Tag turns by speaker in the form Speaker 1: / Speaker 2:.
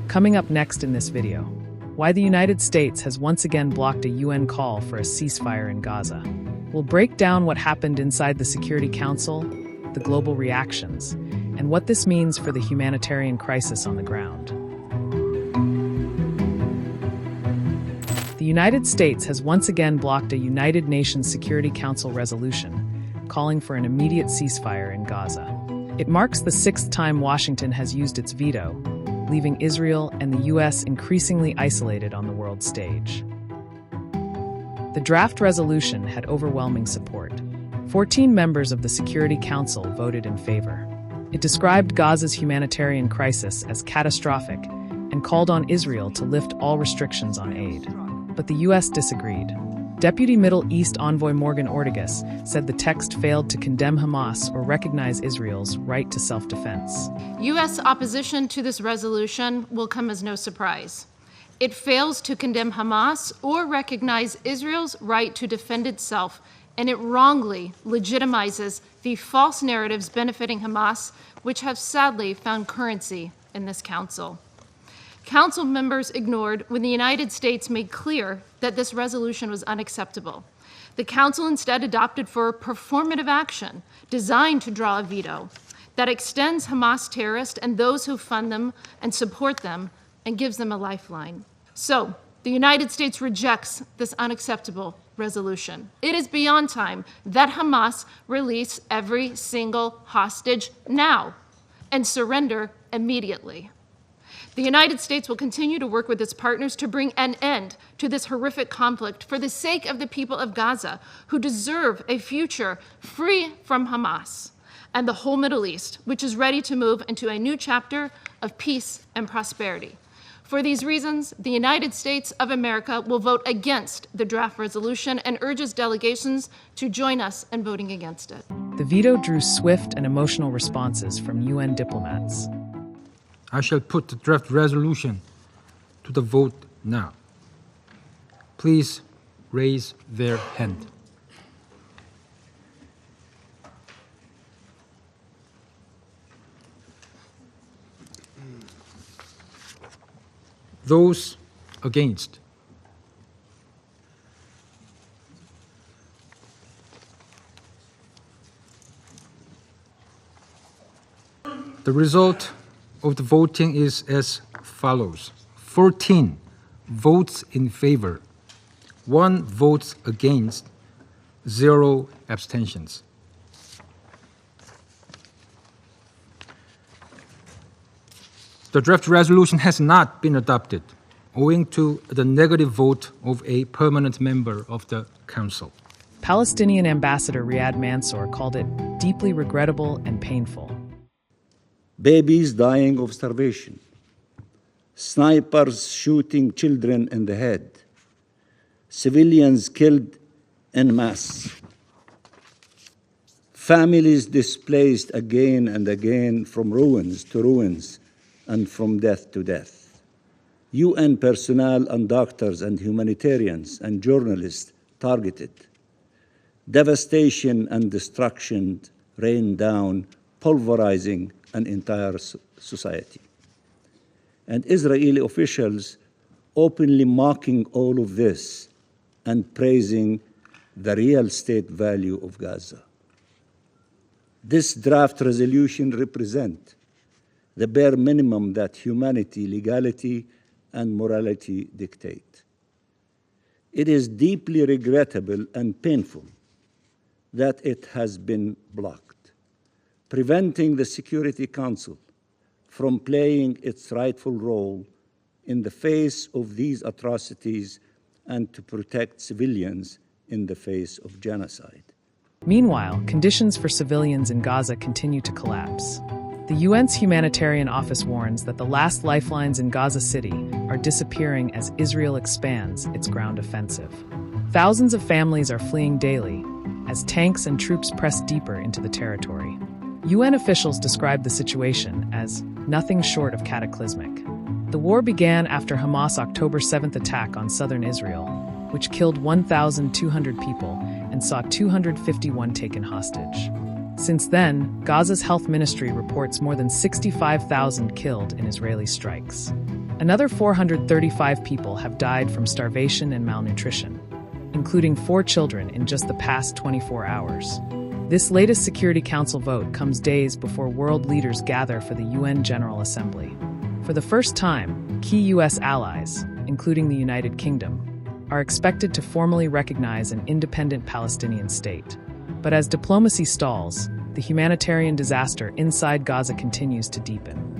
Speaker 1: Coming up next in this video, why the United States has once again blocked a UN call for a ceasefire in Gaza. We'll break down what happened inside the Security Council, the global reactions, and what this means for the humanitarian crisis on the ground. The United States has once again blocked a United Nations Security Council resolution calling for an immediate ceasefire in Gaza. It marks the sixth time Washington has used its veto, leaving Israel and the U.S. increasingly isolated on the world stage. The draft resolution had overwhelming support. 14 members of the Security Council voted in favor. It described Gaza's humanitarian crisis as catastrophic and called on Israel to lift all restrictions on aid. But the U.S. disagreed. Deputy Middle East Envoy Morgan Ortagus said the text failed to condemn Hamas or recognize Israel's right to self-defense.
Speaker 2: U.S. opposition to this resolution will come as no surprise. It fails to condemn Hamas or recognize Israel's right to defend itself, and it wrongly legitimizes the false narratives benefiting Hamas, which have sadly found currency in this council. Council members ignored when the United States made clear that this resolution was unacceptable. The Council instead adopted for performative action designed to draw a veto that extends Hamas terrorists and those who fund them and support them and gives them a lifeline. So, the United States rejects this unacceptable resolution. It is beyond time that Hamas release every single hostage now and surrender immediately. The United States will continue to work with its partners to bring an end to this horrific conflict for the sake of the people of Gaza, who deserve a future free from Hamas, and the whole Middle East, which is ready to move into a new chapter of peace and prosperity. For these reasons, the United States of America will vote against the draft resolution and urges delegations to join us in voting against it.
Speaker 1: The veto drew swift and emotional responses from UN diplomats.
Speaker 3: I shall put the draft resolution to the vote now. Please raise their hand. Those against? The result of the voting is as follows: 14 votes in favor, 1 votes against, 0 abstentions. The draft resolution has not been adopted, owing to the negative vote of a permanent member of the Council.
Speaker 1: Palestinian Ambassador Riyad Mansour called it deeply regrettable and painful.
Speaker 4: Babies dying of starvation, snipers shooting children in the head, civilians killed en masse, families displaced again and again from ruins to ruins and from death to death, UN personnel and doctors and humanitarians and journalists targeted, devastation and destruction rained down, pulverizing an entire society. And Israeli officials openly mocking all of this and praising the real state value of Gaza. This draft resolution represents the bare minimum that humanity, legality, and morality dictate. It is deeply regrettable and painful that it has been blocked, preventing the Security Council from playing its rightful role in the face of these atrocities and to protect civilians in the face of genocide.
Speaker 1: Meanwhile, conditions for civilians in Gaza continue to collapse. The UN's humanitarian office warns that the last lifelines in Gaza City are disappearing as Israel expands its ground offensive. Thousands of families are fleeing daily as tanks and troops press deeper into the territory. UN officials described the situation as nothing short of cataclysmic. The war began after Hamas' October 7th attack on southern Israel, which killed 1,200 people and saw 251 taken hostage. Since then, Gaza's health ministry reports more than 65,000 killed in Israeli strikes. Another 435 people have died from starvation and malnutrition, including 4 children in just the past 24 hours. This latest Security Council vote comes days before world leaders gather for the UN General Assembly. For the first time, key U.S. allies, including the United Kingdom, are expected to formally recognize an independent Palestinian state. But as diplomacy stalls, the humanitarian disaster inside Gaza continues to deepen.